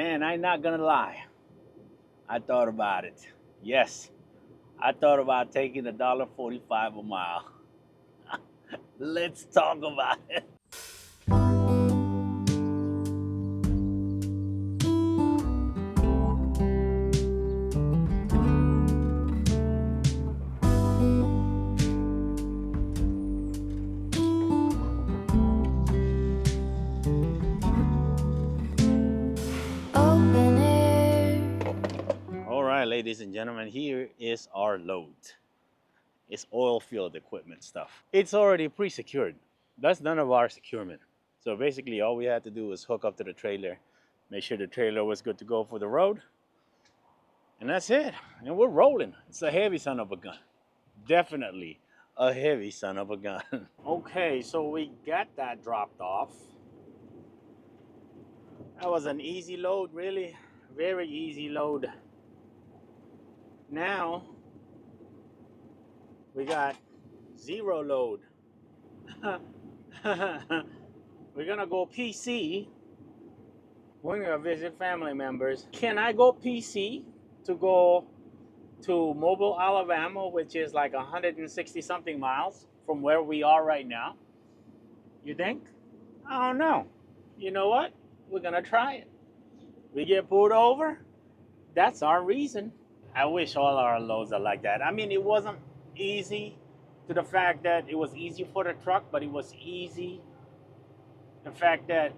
Man, I'm not gonna lie. I thought about it. Yes, I thought about taking $1.45 a mile. Let's talk about it. Open air. All right, ladies and gentlemen, here is our load. It's oil field equipment stuff. It's already pre-secured. That's none of our securement. So basically, all we had to do was hook up to the trailer, make sure the trailer was good to go for the road, and that's it. And we're rolling. It's a heavy son of a gun. Definitely a heavy son of a gun. Okay, so we got that dropped off. That was an easy load, really. Very easy load. Now we got zero load. We're gonna go PC. We're gonna visit family members. Can I go PC to go to Mobile, Alabama, which is like 160 something miles from where we are right now? You think? I don't know. You know what? We're gonna try it. We get pulled over. That's our reason. I wish all our loads are like that. I mean, it wasn't easy to the fact that it was easy for the truck, but it was easy the fact that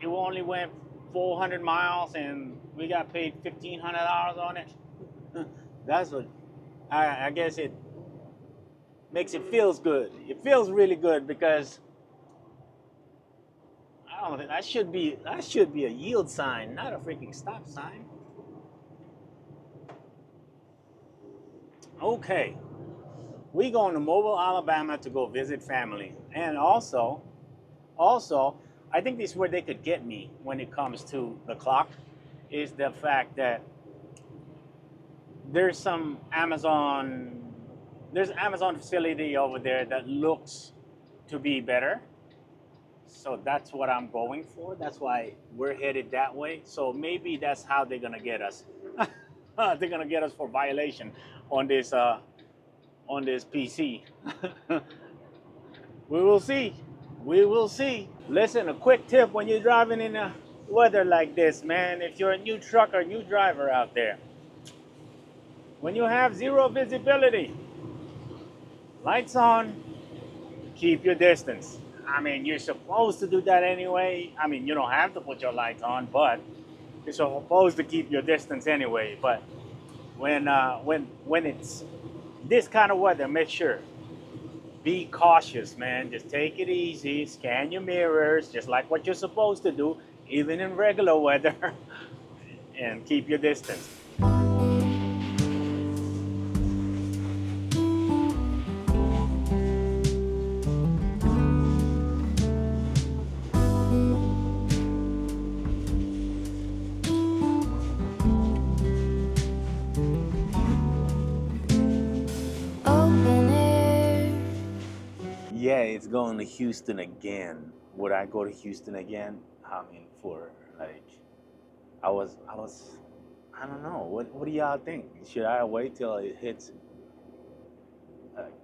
it only went 400 miles and we got paid $1,500 on it. That's what I guess it makes it feels good. It feels really good because I don't know, that should be a yield sign, not a freaking stop sign. Okay, we going to Mobile, Alabama to go visit family, and also, I think this is where they could get me when it comes to the clock, is the fact that there's some Amazon facility over there that looks to be better. So that's what I'm going for. That's why we're headed that way. So maybe that's how they're gonna get us. They're gonna get us for violation on this PC. We will see. We will see. Listen, a quick tip when you're driving in a weather like this, man. If you're a new trucker, new driver out there, when you have zero visibility, lights on, keep your distance. I mean, you're supposed to do that anyway. I mean, you don't have to put your lights on, but you're supposed to keep your distance anyway. But when it's this kind of weather, make sure be cautious, man. Just take it easy. Scan your mirrors, just like what you're supposed to do, even in regular weather, and keep your distance. Open air. Yeah, it's going to Houston again. Would I go to Houston again? I mean, for like, I don't know. What do y'all think? Should I wait till it hits?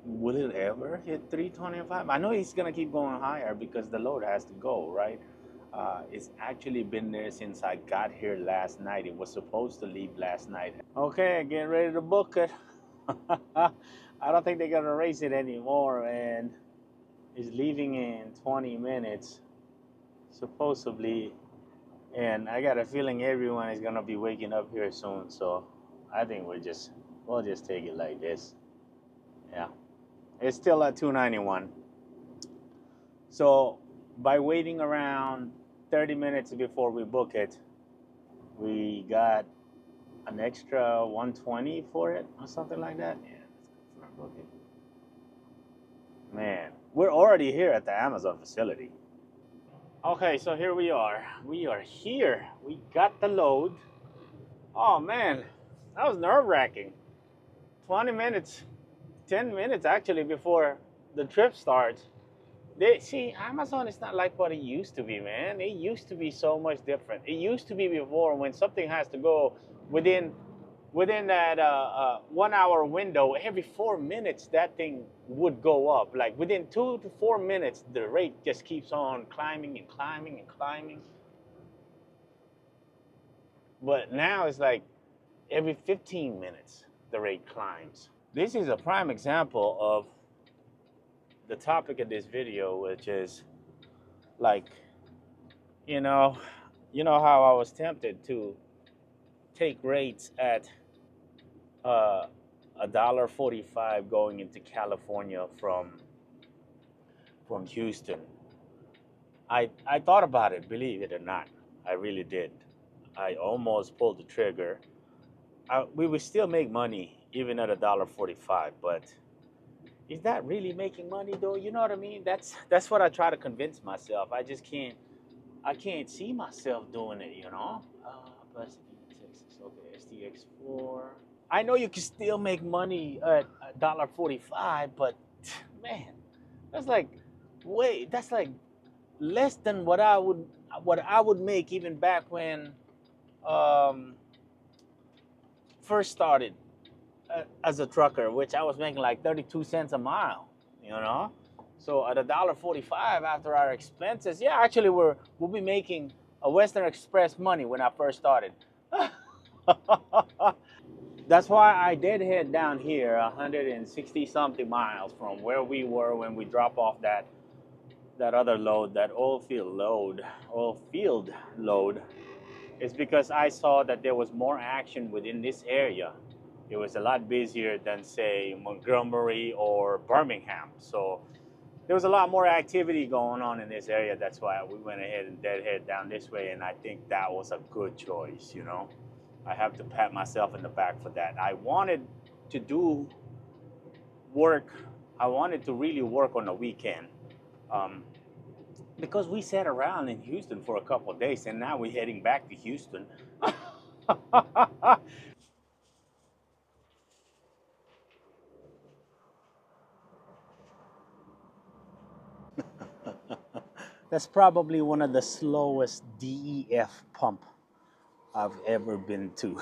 Will it ever hit 325? I know it's gonna keep going higher because the load has to go, right? It's actually been there since I got here last night. It was supposed to leave last night. Okay, getting ready to book it. I don't think they're gonna race it anymore, and it's leaving in 20 minutes, supposedly. And I got a feeling everyone is gonna be waking up here soon, so I think we'll just take it like this. Yeah, it's still at 291. So by waiting around 30 minutes before we book it, we got an extra 120 for it or something like that. Yeah, let's confirm booking. Man, we're already here at the Amazon facility. Okay, so here we are. We are here. We got the load. Oh man, that was nerve-wracking. 20 minutes, 10 minutes actually before the trip starts. They see Amazon is not like what it used to be, man. It used to be so much different. It used to be before when something has to go within that 1 hour window, every 4 minutes that thing would go up. Like within 2 to 4 minutes, the rate just keeps on climbing and climbing and climbing. But now it's like every 15 minutes the rate climbs. This is a prime example of the topic of this video, which is like, you know, how I was tempted to take rates at uh, $1.45 going into California from Houston. I thought about it, believe it or not. I really did. I almost pulled the trigger. We would still make money even at $1.45, but is that really making money though? You know what I mean? That's what I try to convince myself. I just can't. I can't see myself doing it. You know. Plus, Texas. Okay, STX4. I know you can still make money at $1.45, but man, that's like that's like less than what I would make even back when um, first started as a trucker, which I was making like 32 cents a mile, you know. So at $1.45 after our expenses, yeah, actually we'll be making a Western Express money when I first started. That's why I did head down here 160 something miles from where we were when we drop off that other load, that oil field load. It's because I saw that there was more action within this area. It was a lot busier than, say, Montgomery or Birmingham. So there was a lot more activity going on in this area. That's why we went ahead and deadhead down this way. And I think that was a good choice, you know. I have to pat myself in the back for that. I wanted to do work. I wanted to really work on the weekend. Um, because we sat around in Houston for a couple of days and now we're heading back to Houston. That's probably one of the slowest DEF pump I've ever been to.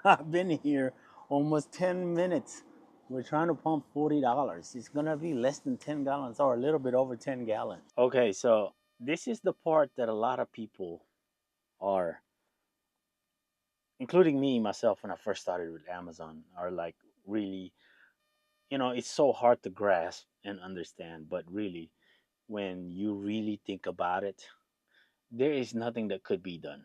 I've been here almost 10 minutes. We're trying to pump $40. It's gonna be less than 10 gallons or a little bit over 10 gallons. Okay, so this is the part that a lot of people are, including me myself when I first started with Amazon, are like really, it's so hard to grasp and understand, but really, when you really think about it, there is nothing that could be done.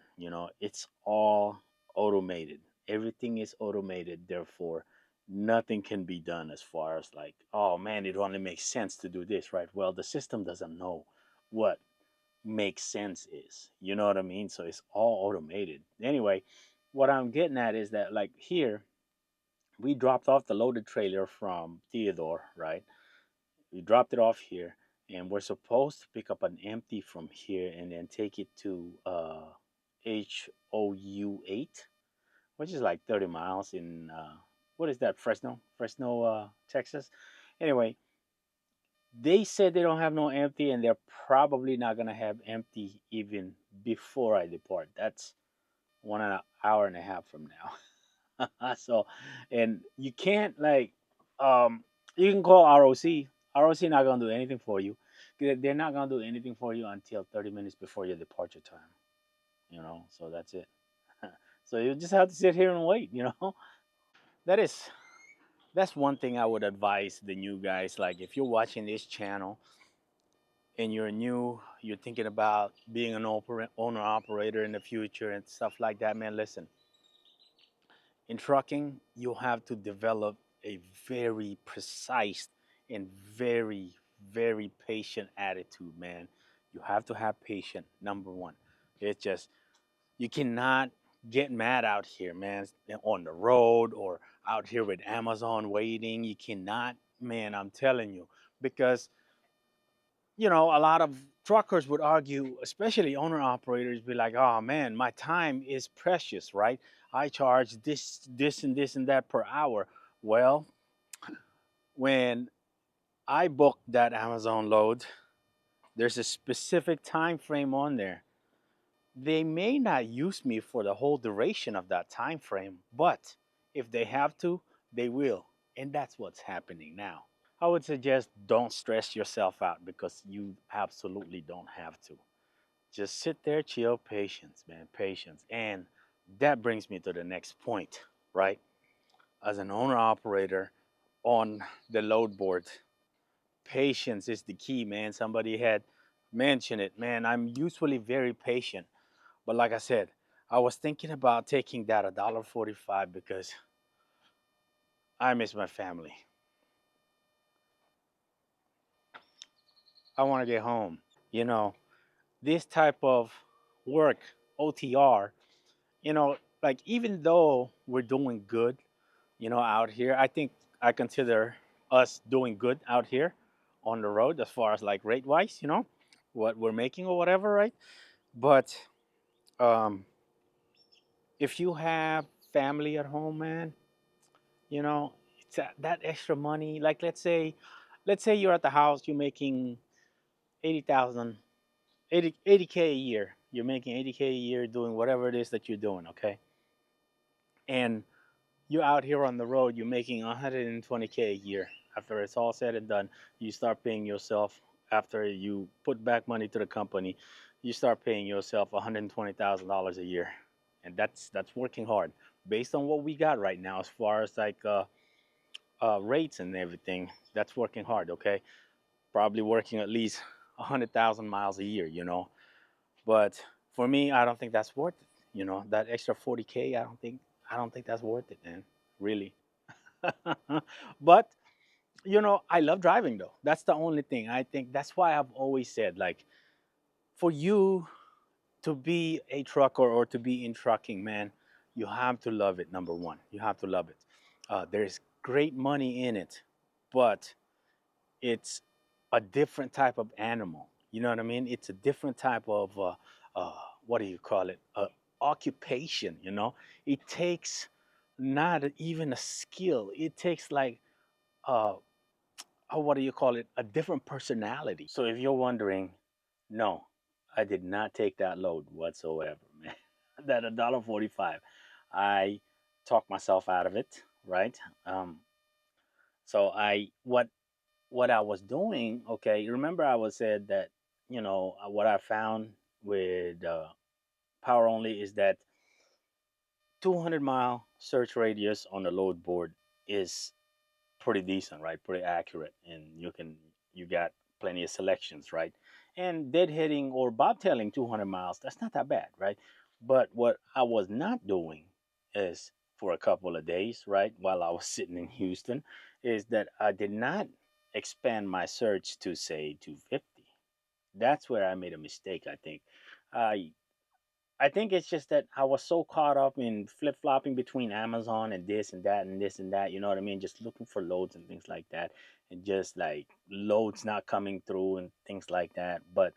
It's all automated. Everything is automated. Therefore, nothing can be done as far as like, oh man, it only makes sense to do this, right? Well, the system doesn't know what makes sense is. You know what I mean? So it's all automated. Anyway, what I'm getting at is that like here, we dropped off the loaded trailer from Theodore, right? We dropped it off here, and we're supposed to pick up an empty from here and then take it to HOU8, which is like 30 miles in what is that, Fresno, Texas. Anyway, they said they don't have no empty, and they're probably not gonna have empty even before I depart. That's 1 hour and a half from now. So, and you can't like, you can call ROC. ROC not gonna do anything for you. They're not gonna do anything for you until 30 minutes before your departure time. So that's it. So you just have to sit here and wait. That is that's one thing I would advise the new guys. Like if you're watching this channel and you're new, you're thinking about being an owner operator in the future and stuff like that, man. Listen, in trucking, you have to develop a very precise and very, very patient attitude, man. You have to have patience, number one. It's just, you cannot get mad out here, man, on the road or out here with Amazon waiting. You cannot, man, I'm telling you, because a lot of truckers would argue, especially owner operators, be like, "Oh man, my time is precious, right? I charge this, and this, and that per hour." Well, when I booked that Amazon load, There's a specific time frame on there. They may not use me for the whole duration of that time frame, but if they have to, they will. And that's what's happening now. I would suggest don't stress yourself out because you absolutely don't have to. Just sit there, chill, patience, man, patience. And that brings me to the next point, right? As an owner operator on the load board, patience is the key, man. Somebody had mentioned it, man. I'm usually very patient, but like I said, I was thinking about taking that $1.45 because I miss my family. I want to get home. You know, this type of work, OTR, like even though we're doing good, out here, I think I consider us doing good out here on the road as far as like rate wise, what we're making or whatever, right? But um, if you have family at home, man, you know, it's that extra money. Like let's say you're at the house, you're making 80,000, 80K a year. You're making 80K a year doing whatever it is that you're doing, okay? And you're out here on the road, you're making 120K a year. After it's all said and done, you start paying yourself, after you put back money to the company, you start paying yourself $120,000 a year. And that's working hard based on what we got right now as far as like rates and everything. That's working hard, okay? Probably working at least 100,000 miles a year, But for me, I don't think that's worth it. That extra 40K, I don't think that's worth it, man. Really. But I love driving though. That's the only thing. I think that's why I've always said, like, for you to be a trucker or to be in trucking, man, you have to love it. Number one, you have to love it. There's great money in it, but it's a different type of animal. You know what I mean? It's a different type of uh, what do you call it? Occupation. It takes not even a skill. It takes like uh, what do you call it? A different personality. So if you're wondering, no, I did not take that load whatsoever, man. That $1.45, I talked myself out of it, right? Um, so what I was doing, okay, remember I was said that, what I found with Power Only is that 200-mile search radius on the load board is pretty decent, right? Pretty accurate, and you got plenty of selections, right? And deadheading or bobtailing 200 miles, that's not that bad, right? But what I was not doing is for a couple of days, right, while I was sitting in Houston, is that I did not expand my search to say 250. That's where I made a mistake, I think. I think it's just that I was so caught up in flip flopping between Amazon and this and that and this and that. You know what I mean? Just looking for loads and things like that, and just like loads not coming through and things like that. But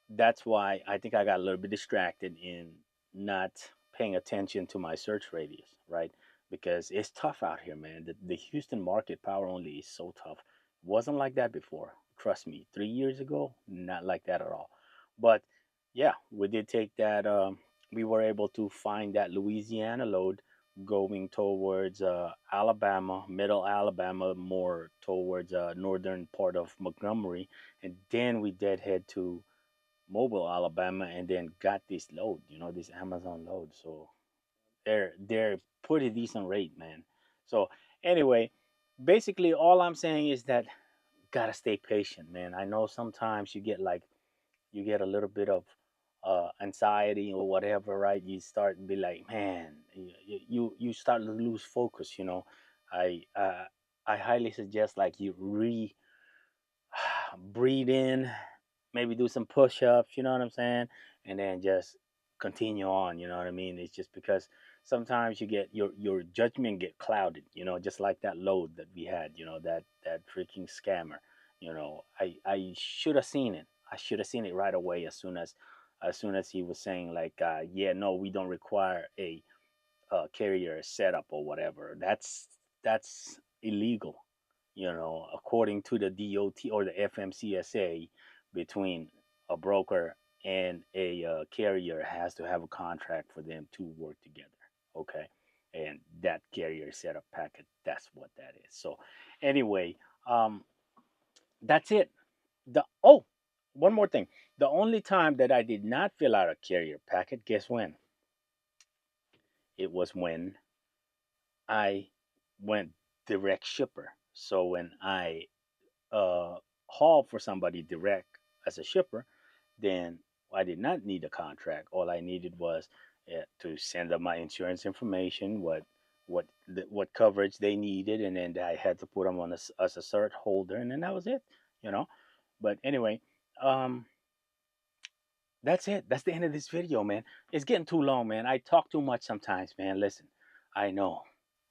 that's why I think I got a little bit distracted in not paying attention to my search radius, right? Because it's tough out here, man. The Houston market, Power Only, is so tough. It wasn't like that before. Trust me, 3 years ago, not like that at all. But yeah, we did take that. We were able to find that Louisiana load going towards Alabama, middle Alabama, more towards northern part of Montgomery, and then we did head to Mobile, Alabama, and then got this load, this Amazon load. So they're pretty decent rate, man. So anyway, basically all I'm saying is that gotta stay patient, man. I know sometimes you get a little bit of anxiety or whatever, right? You start to be like, man, you start to lose focus. I uh, I highly suggest like you breathe in, maybe do some push-ups, you know what I'm saying? And then just continue on, you know what I mean? It's just because sometimes you get your judgment get clouded, just like that load that we had, that freaking scammer. I should have seen it. I should have seen it right away as soon as he was saying like yeah, no, we don't require a carrier setup or whatever. That's illegal, according to the DOT or the FMCSA. between a broker and a carrier has to have a contract for them to work together. Okay, and that carrier set up packet. That's what that is. So anyway, um, that's it. The oh, one more thing. The only time that I did not fill out a carrier packet, guess when? It was when I went direct shipper. So when I haul for somebody direct as a shipper, then I did not need a contract. All I needed was to send them my insurance information, what coverage they needed, and then I had to put them on as a cert holder, and then that was it, you know. But anyway, um, that's it. That's the end of this video, man. It's getting too long, man. I talk too much sometimes, man. Listen, I know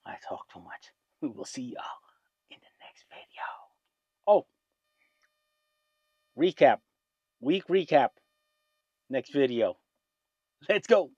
I talk too much. We will see y'all in the next video. Oh, recap, week recap, next video. Let's go.